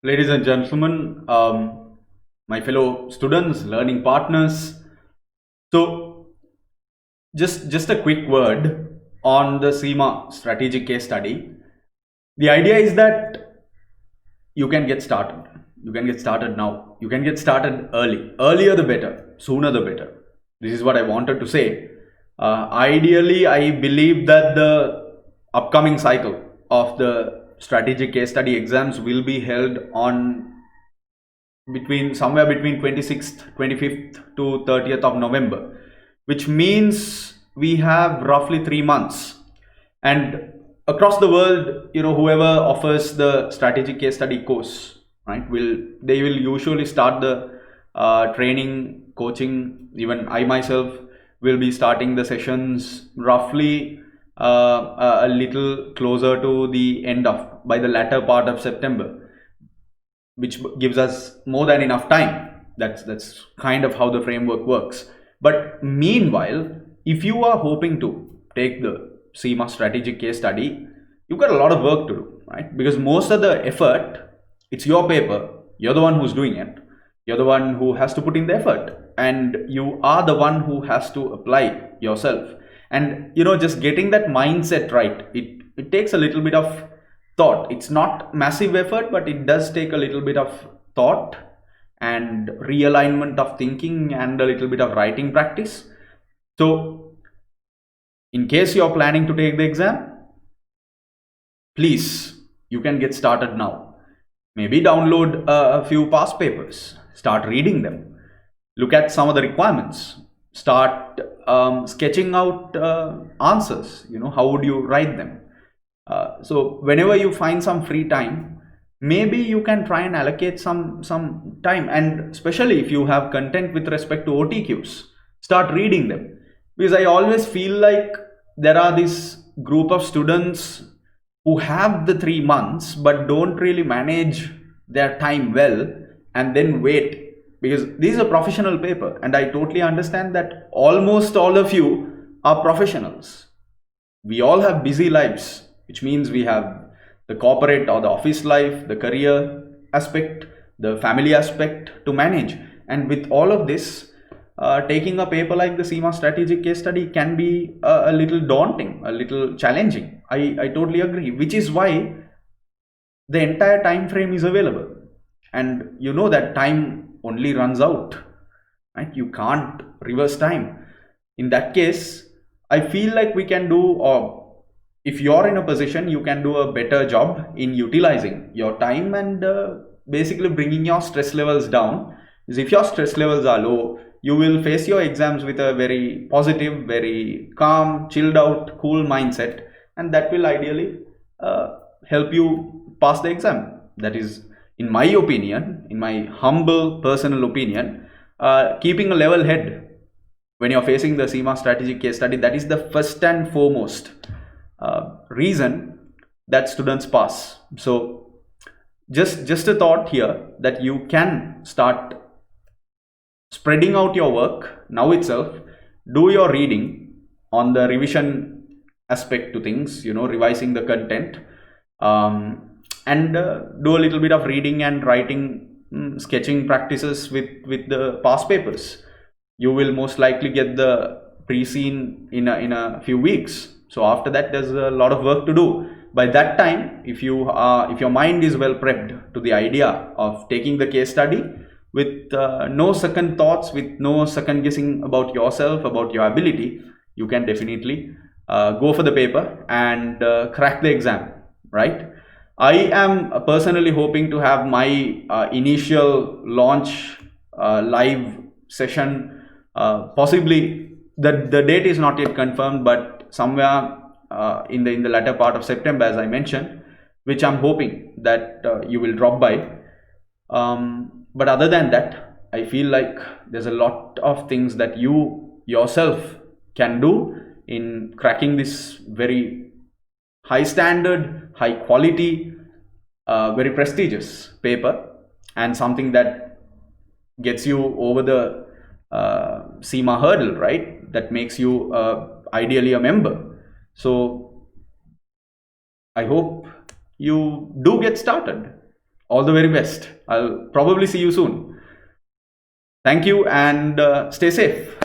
Ladies and gentlemen, my fellow students, learning partners. So, just a quick word on the CIMA strategic case study. The idea is that you can get started. You can get started now. You can get started early. Earlier the better. Sooner the better. This is what I wanted to say. Ideally, I believe that the upcoming cycle of the strategic case study exams will be held on between somewhere between 26th 25th to 30th of November, which means we have roughly 3 months. And across the world, whoever offers the strategic case study course, right, will usually start the training coaching. Even I myself will be starting the sessions roughly a little closer to the end of by the latter part of September, which gives us more than enough time. That's kind of how the framework works. But meanwhile, if you are hoping to take the CIMA strategic case study, you've got a lot of work to do, right? Because most of the effort, it's your paper, you're the one who's doing it, you're the one who has to put in the effort, and you are the one who has to apply yourself. And just getting that mindset right, it takes a little bit of thought. It's not massive effort, but it does take a little bit of thought and realignment of thinking and a little bit of writing practice. So in case you're planning to take the exam, please, you can get started now. Maybe download a few past papers, start reading them, look at some of the requirements, start sketching out answers. How would you write them? So whenever you find some free time, maybe you can try and allocate some time, and especially if you have content with respect to OTQs, start reading them. Because I always feel like there are this group of students who have the 3 months but don't really manage their time well, and then wait, because this is a professional paper, and I totally understand that almost all of you are professionals. We all have busy lives, which means we have the corporate or the office life, the career aspect, the family aspect to manage. And with all of this, taking a paper like the CIMA strategic case study can be a little daunting, a little challenging. I totally agree, which is why the entire time frame is available. And that time only runs out, right? You can't reverse time. In that case, I feel like we can do, or if you're in a position, you can do a better job in utilizing your time and basically bringing your stress levels down. Because if your stress levels are low, you will face your exams with a very positive, very calm, chilled out, cool mindset, and that will ideally help you pass the exam. That is, in my opinion, in my humble personal opinion, keeping a level head when you're facing the CIMA strategic case study, that is the first and foremost reason that students pass. So just a thought here that you can start spreading out your work now itself. Do your reading on the revision aspect to things, revising the content, and do a little bit of reading and writing, sketching practices with the past papers. You will most likely get the pre-scene in a few weeks. So after that, there's a lot of work to do. By that time, if your mind is well prepped to the idea of taking the case study, with no second thoughts, with no second guessing about yourself, about your ability, you can definitely go for the paper and crack the exam, right? I am personally hoping to have my initial launch live session, possibly the date is not yet confirmed, but somewhere in the latter part of September, as I mentioned, which I'm hoping that you will drop by. But other than that, I feel like there's a lot of things that you yourself can do in cracking this very high standard, high quality, very prestigious paper, and something that gets you over the CIMA hurdle, right? That makes you ideally a member. So I hope you do get started. All the very best. I'll probably see you soon. Thank you, and stay safe.